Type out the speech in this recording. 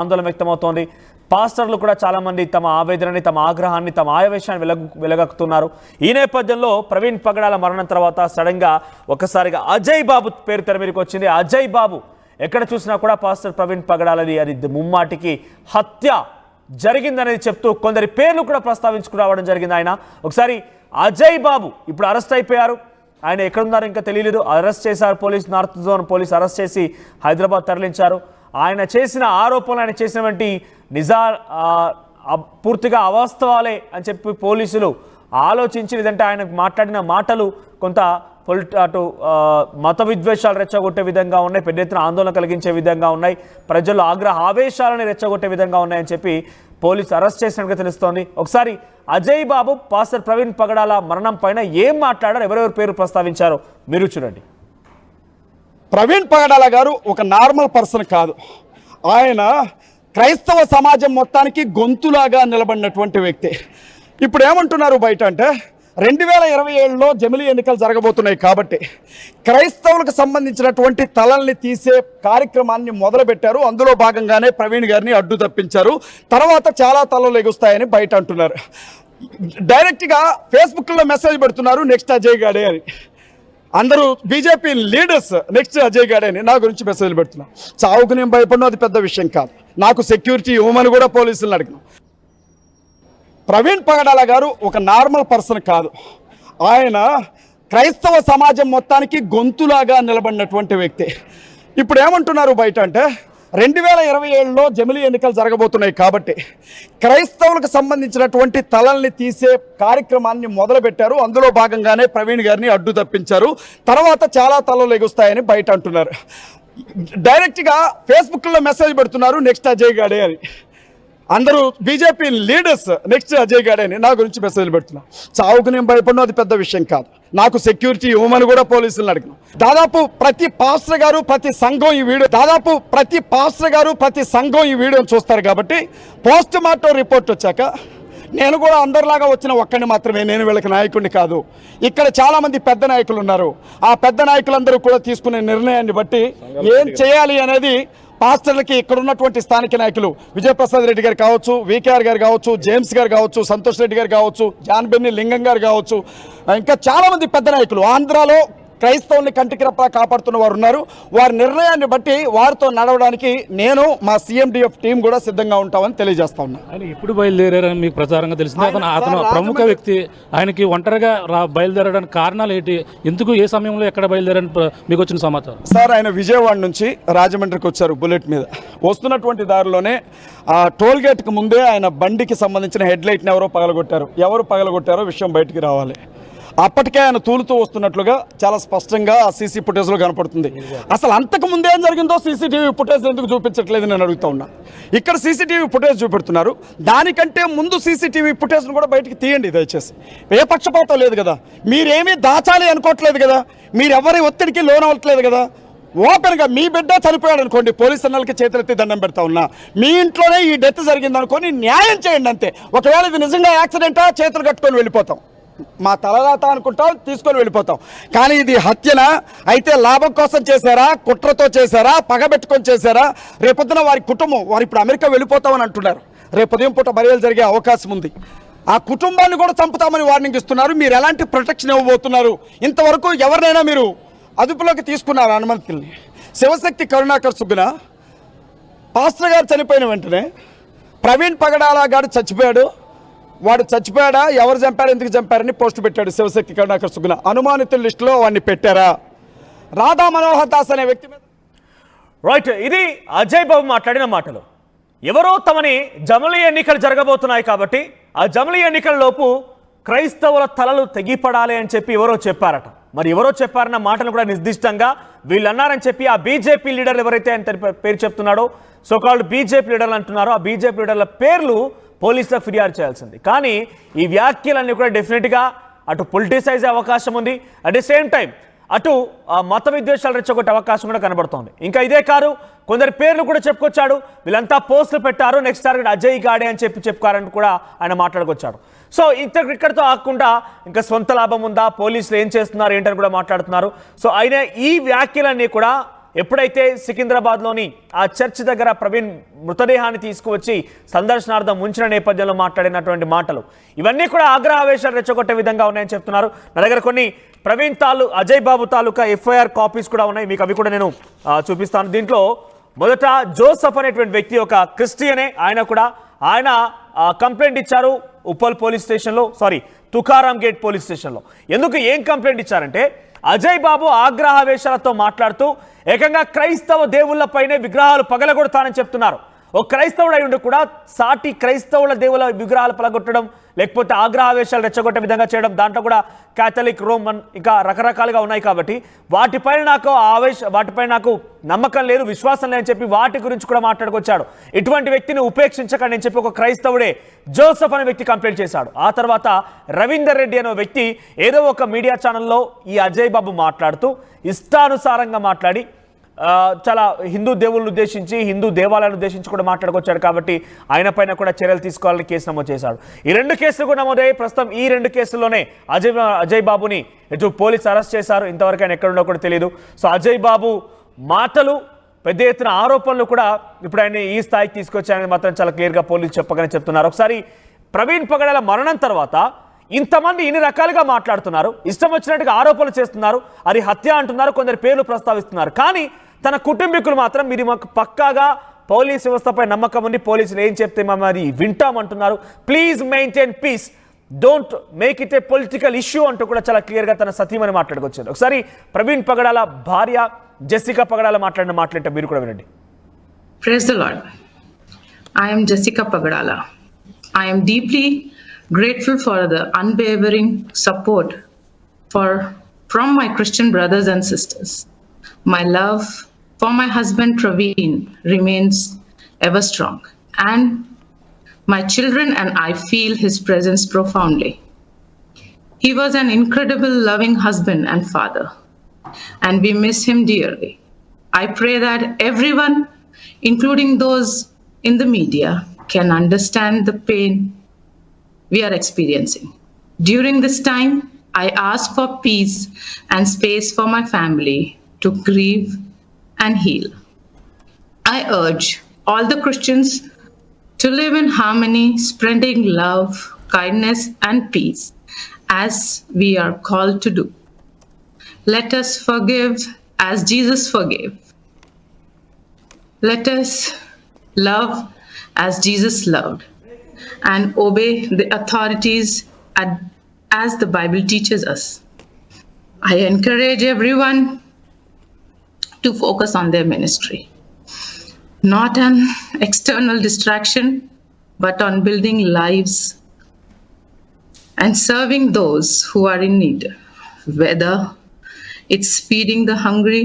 ఆందోళన వ్యక్తమవుతోంది. పాస్టర్లు కూడా చాలా మంది తమ ఆవేదనని, తమ ఆగ్రహాన్ని, తమ ఆవేశాన్ని వెలగక్కుతున్నారు. ఈ నేపథ్యంలో ప్రవీణ్ పగడాల మరణం తర్వాత సడన్ గా ఒక్కసారిగా అజయ్ బాబు పేరు తెర మీదకి వచ్చింది. అజయ్ బాబు ఎక్కడ చూసినా కూడా పాస్టర్ ప్రవీణ్ పగడాలది అది ముమ్మాటికి హత్య జరిగిందనేది చెప్తూ కొందరి పేర్లు కూడా ప్రస్తావించుకు రావడం జరిగింది. ఆయన ఒకసారి అజయ్ బాబు ఇప్పుడు అరెస్ట్ అయిపోయారు. ఆయన ఎక్కడున్నారో ఇంకా తెలియలేదు. అరెస్ట్ చేశారు police, north zone police arrest చేసి హైదరాబాద్ తరలించారు. ఆయన చేసిన ఆరోపణలు, ఆయన చేసినటువంటి పూర్తిగా అవాస్తవాలే అని చెప్పి పోలీసులు ఆలోచించి, లేదంటే ఆయన మాట్లాడిన మాటలు కొంత అటు మత విద్వేషాలు రెచ్చగొట్టే విధంగా ఉన్నాయి, పెద్ద ఎత్తున ఆందోళన కలిగించే విధంగా ఉన్నాయి, ప్రజల్లో ఆవేశాలను రెచ్చగొట్టే విధంగా ఉన్నాయని చెప్పి పోలీసు అరెస్ట్ చేసినట్టుగా తెలుస్తోంది. ఒకసారి అజయ్ బాబు పాస్టర్ ప్రవీణ్ పగడాల మరణం పైన ఏం మాట్లాడారు, ఎవరెవరి పేరు ప్రస్తావించారో మీరు చూడండి. ప్రవీణ్ పగడాల గారు ఒక నార్మల్ పర్సన్ కాదు. ఆయన క్రైస్తవ సమాజం మొత్తానికి గొంతులాగా నిలబడినటువంటి వ్యక్తి. ఇప్పుడు ఏమంటున్నారు బయట అంటే 2027లో జమిలీ ఎన్నికలు జరగబోతున్నాయి కాబట్టి క్రైస్తవులకు సంబంధించినటువంటి తలల్ని తీసే కార్యక్రమాన్ని మొదలుపెట్టారు. అందులో భాగంగానే ప్రవీణ్ గారిని అడ్డు తప్పించారు. తర్వాత చాలా తలలు ఎగుస్తాయని బయట అంటున్నారు. డైరెక్ట్గా ఫేస్బుక్లో మెసేజ్ పెడుతున్నారు, నెక్స్ట్ అజయ్ గాడే అని. అందరూ బీజేపీ లీడర్స్ నెక్స్ట్ అజయ్ గాడే అని నా గురించి మెసేజ్లు పెడుతున్నారు. చావుకు నేను భయపడిన అది పెద్ద విషయం కాదు. నాకు సెక్యూరిటీ ఇవ్వమని కూడా పోలీసులను అడిగినాం. ప్రవీణ్ పగడాల గారు ఒక నార్మల్ పర్సన్ కాదు. ఆయన క్రైస్తవ సమాజం మొత్తానికి గొంతులాగా నిలబడినటువంటి వ్యక్తి. ఇప్పుడు ఏమంటున్నారు బయట అంటే 2027లో జమిలీ ఎన్నికలు జరగబోతున్నాయి కాబట్టి క్రైస్తవులకు సంబంధించినటువంటి తలల్ని తీసే కార్యక్రమాన్ని మొదలుపెట్టారు. అందులో భాగంగానే ప్రవీణ్ గారిని అడ్డు తప్పించారు. తర్వాత చాలా తలలు ఎగుస్తాయని బయట అంటున్నారు. డైరెక్ట్గా ఫేస్బుక్లో మెసేజ్ పెడుతున్నారు, నెక్స్ట్ అజయ్ గాడే అని. అందరూ బీజేపీ లీడర్స్ నెక్స్ట్ అజయ్ గాడే అని నా గురించి మెసేజ్లు పెడుతున్నా. చావుకు నేను భయపడిన అది పెద్ద విషయం కాదు. నాకు సెక్యూరిటీ ఇవ్వమని కూడా పోలీసులను అడిగినాం. దాదాపు ప్రతి పాస్టర్ గారు ప్రతి సంఘం ఈ వీడియోని చూస్తారు కాబట్టి పోస్ట్ మార్టం రిపోర్ట్ వచ్చాక నేను కూడా అందరిలాగా వచ్చిన ఒక్కడిని మాత్రమే, నేను వీళ్ళకి నాయకుడిని కాదు. ఇక్కడ చాలామంది పెద్ద నాయకులు ఉన్నారు. ఆ పెద్ద నాయకులందరూ కూడా తీసుకునే నిర్ణయాన్ని బట్టి ఏం చేయాలి అనేది పాస్టర్లకి ఇక్కడ ఉన్నటువంటి స్థానిక నాయకులు విజయప్రసాద్ రెడ్డి గారు కావచ్చు, వికేఆర్ గారు కావచ్చు, జేమ్స్ గారు కావచ్చు, సంతోష్ రెడ్డి గారు కావచ్చు, జాన్ బెన్ని లింగం గారు కావచ్చు, ఇంకా చాలామంది పెద్ద నాయకులు ఆంధ్రాలో క్రైస్తవుల్ని కంటికి రెప్పలా కాపాడుతున్న వారు ఉన్నారు. వారి నిర్ణయాన్ని బట్టి వారితో నడవడానికి నేను మా CMDF టీం కూడా సిద్ధంగా ఉంటామని తెలియజేస్తా ఉన్నా. ఆయన ఎప్పుడు బయలుదేరారని మీకు ప్రచారంగా తెలిసింది. అతను ప్రముఖ వ్యక్తి. ఆయనకి ఒంటరిగా బయలుదేరడానికి కారణాలు ఏంటి, ఎందుకు, ఏ సమయంలో ఎక్కడ బయలుదేరని మీకు వచ్చిన సమాచారం? సార్, ఆయన విజయవాడ నుంచి రాజమండ్రికి వచ్చారు బుల్లెట్ మీద. వస్తున్నటువంటి దారిలోనే ఆ టోల్ గేట్కి ముందే ఆయన బండికి సంబంధించిన హెడ్ లైట్ని ఎవరో పగలగొట్టారో విషయం బయటికి రావాలి. అప్పటికే ఆయన తూలుతూ వస్తున్నట్లుగా చాలా స్పష్టంగా ఆ సీసీ ఫుటేజ్లో కనపడుతుంది. అసలు అంతకు ముందు ఏం జరిగిందో సీసీటీవీ ఫుటేజ్ ఎందుకు చూపించట్లేదు నేను అడుగుతా ఉన్నా. ఇక్కడ సీసీటీవీ ఫుటేజ్ చూపెడుతున్నారు, దానికంటే ముందు సీసీటీవీ ఫుటేజ్ను కూడా బయటికి తీయండి దయచేసి. ఏ పక్షపాతం లేదు కదా, మీరేమీ దాచాలి అనుకోవట్లేదు కదా, మీరెవరి ఒత్తిడికి లోనవ్వట్లేదు కదా. ఓపెన్గా మీ బిడ్డ చనిపోయాడు అనుకోండి, పోలీసు అన్నలకి చేతులెత్తి దండం పెడతా ఉన్నా. మీ ఇంట్లోనే ఈ డెత్ జరిగింది అనుకోని న్యాయం చేయండి అంతే. ఒకవేళ ఇది నిజంగా యాక్సిడెంటా, చేతులు కట్టుకొని వెళ్ళిపోతాం, మా తలరాత అనుకుంటాం, తీసుకొని వెళ్ళిపోతాం. కానీ ఇది హత్యనా, అయితే లాభం కోసం చేశారా, కుట్రతో చేశారా, పగబెట్టుకొని చేశారా? రేపొద్దున వారి కుటుంబం, వారు ఇప్పుడు అమెరికా వెళ్ళిపోతామని అంటున్నారు. రేపు ఉదయం పూట బరియలు జరిగే అవకాశం ఉంది. ఆ కుటుంబాన్ని కూడా చంపుతామని వార్నింగ్ ఇస్తున్నారు. మీరు ఎలాంటి ప్రొటెక్షన్ ఇవ్వబోతున్నారు? ఇంతవరకు ఎవరినైనా మీరు అదుపులోకి తీసుకున్నారు అనుమతుల్ని? శివశక్తి కరుణాకర్ సుగ్గున పాస్టర్ గారు చనిపోయిన వెంటనే ప్రవీణ్ పగడాల గారు చచ్చిపోయాడు, వాడు చచ్చిపోయాడా, ఎవరు చంపారు, ఎందుకు చంపారని పోస్ట్ పెట్టాడు శివశక్తి కరుణాకర్ సుగ్గున. అనుమానితుల లిస్టులో వాడిని పెట్టారా? రాధా మనోహర్ దాస్ అనే వ్యక్తి మీద రైట్. ఇది అజయ్ బాబు మాట్లాడిన మాటలు. ఎవరో తమని జమిలీ ఎన్నికలు జరగబోతున్నాయి కాబట్టి ఆ జమిలీ ఎన్నికల లోపు క్రైస్తవుల తలలు తెగిపడాలి అని చెప్పి ఎవరో చెప్పారట. మరి ఎవరో చెప్పారన్న మాటలు కూడా నిర్దిష్టంగా వీళ్ళు అన్నారని చెప్పి ఆ బీజేపీ లీడర్లు ఎవరైతే ఆయన పేరు చెప్తున్నాడో, సోకాల్డ్ బీజేపీ లీడర్లు అంటున్నారో, ఆ బీజేపీ లీడర్ల పేర్లు పోలీసులకు ఫిర్యాదు చేయాల్సింది. కానీ ఈ వ్యాఖ్యలన్నీ కూడా డెఫినెట్గా అటు పొలిటిసైజ్ అవకాశం ఉంది, అట్ ది సేమ్ టైం అటు మత విద్వేషాలు రెచ్చగొట్టే అవకాశం కూడా కనబడుతోంది. ఇంకా ఇదే కాదు, కొందరి పేర్లు కూడా చెప్పుకొచ్చాడు. వీళ్ళంతా పోస్టులు పెట్టారు, నెక్స్ట్ టార్గెట్ అజయ్ గాడే అని చెప్పుకారని కూడా ఆయన మాట్లాడుకొచ్చాడు. సో ఇక్కడితో ఆకుండా ఇంకా సొంత లాభం ఉందా, పోలీసులు ఏం చేస్తున్నారు ఏంటని కూడా మాట్లాడుతున్నారు. సో ఆయన ఈ వ్యాఖ్యలన్నీ కూడా ఎప్పుడైతే సికింద్రాబాద్లోని ఆ చర్చ్ దగ్గర ప్రవీణ్ మృతదేహాన్ని తీసుకువచ్చి సందర్శనార్థం ఉంచిన నేపథ్యంలో మాట్లాడినటువంటి మాటలు ఇవన్నీ కూడా ఆగ్రహావేశాలు రెచ్చగొట్టే విధంగా ఉన్నాయని చెప్తున్నారు. నా దగ్గర కొన్ని ప్రవీణ్ అజయ్ బాబు తాలూకా ఎఫ్ఐఆర్ కాపీస్ కూడా ఉన్నాయి, మీకు అవి కూడా నేను చూపిస్తాను. దీంట్లో మొదట జోసఫ్ అనేటువంటి వ్యక్తి ఒక క్రిస్టియనే, ఆయన కంప్లైంట్ ఇచ్చారు ఉప్పల్ పోలీస్ స్టేషన్లో, తుకారాం గేట్ పోలీస్ స్టేషన్లో. ఏం కంప్లైంట్ ఇచ్చారంటే అజయ్ బాబు ఆగ్రహావేశాలతో మాట్లాడుతూ ఏకంగా క్రైస్తవ దేవుళ్ళపైనే విగ్రహాలు పగలగొడతానని చెప్తున్నారు. ఓ క్రైస్తవుడు అయి ఉండి కూడా సాటి క్రైస్తవుల దేవుల విగ్రహాలు పగలగొట్టడం, లేకపోతే ఆగ్రహావేశాలు రెచ్చగొట్టే విధంగా చేయడం, దాంట్లో కూడా క్యాథలిక్, రోమన్ ఇంకా రకరకాలుగా ఉన్నాయి. కాబట్టి వాటిపైన నాకు నమ్మకం లేదు, విశ్వాసం లేదని చెప్పి వాటి గురించి కూడా మాట్లాడుకొచ్చాడు. ఇటువంటి వ్యక్తిని ఉపేక్షించకండి అని చెప్పి ఒక క్రైస్తవుడే జోసఫ్ అనే వ్యక్తి కంప్లైంట్ చేశాడు. ఆ తర్వాత రవీందర్ రెడ్డి అనే వ్యక్తి ఏదో ఒక మీడియా ఛానల్లో ఈ అజయ్ బాబు మాట్లాడుతూ ఇష్టానుసారంగా మాట్లాడి చాలా హిందూ దేవుళ్ళను ఉద్దేశించి, హిందూ దేవాలయాలను ఉద్దేశించి కూడా మాట్లాడుకొచ్చాడు. కాబట్టి ఆయన పైన కూడా చర్యలు తీసుకోవాలని కేసు నమోదు చేశాడు. ఈ 2 కేసులు కూడా నమోదయ్యాయి. ప్రస్తుతం ఈ 2 కేసుల్లోనే అజయ్ బాబుని పోలీసు అరెస్ట్ చేశారు. ఇంతవరకు ఆయన ఎక్కడుండో కూడా తెలియదు. సో అజయ్ బాబు మాటలు, పెద్ద ఎత్తున ఆరోపణలు కూడా ఇప్పుడు ఆయన ఈ స్థాయికి తీసుకొచ్చాయని మాత్రం చాలా క్లియర్గా పోలీసులు చెప్పగానే చెప్తున్నారు. ఒకసారి ప్రవీణ్ పగడాల మరణం తర్వాత ఇంతమంది ఇన్ని రకాలుగా మాట్లాడుతున్నారు, ఇష్టం వచ్చినట్టుగా ఆరోపణలు చేస్తున్నారు, అది హత్య అంటున్నారు, కొందరు పేర్లు ప్రస్తావిస్తున్నారు. కానీ తన కుటుంబీకులు మాత్రం మీరు మాకు పక్కాగా పోలీస్ వ్యవస్థపై నమ్మకం ఉంది, పోలీసులు ఏం చెప్తే మేము అది వింటామంటున్నారు, please maintain peace, don't make it a political issue అంటూ కూడా చాలా క్లియర్గా తన సతీమని మాట్లాడుకొచ్చారు. ఒకసారి ప్రవీణ్ పగడాల భార్య జెసికా పగడాల మాట్లాడిన మాట్లాడితే మీరు కూడా వినండి. Praise the Lord. I am Jessica Pagadala. I am deeply grateful for the unwavering support from my Christian brothers and sisters. My love for my husband Praveen remains ever strong, and my children and I feel his presence profoundly. He was an incredible loving husband and father, and we miss him dearly. I pray that everyone, including those in the media, can understand the pain we are experiencing. During this time, I ask for peace and space for my family to grieve and heal. I urge all the Christians to live in harmony, spreading love, kindness, and peace as we are called to do. Let us forgive as Jesus forgave. Let us love as Jesus loved, and obey the authorities as the Bible teaches us. I encourage everyone to focus on their ministry, not an external distraction, but on building lives and serving those who are in need, whether it's feeding the hungry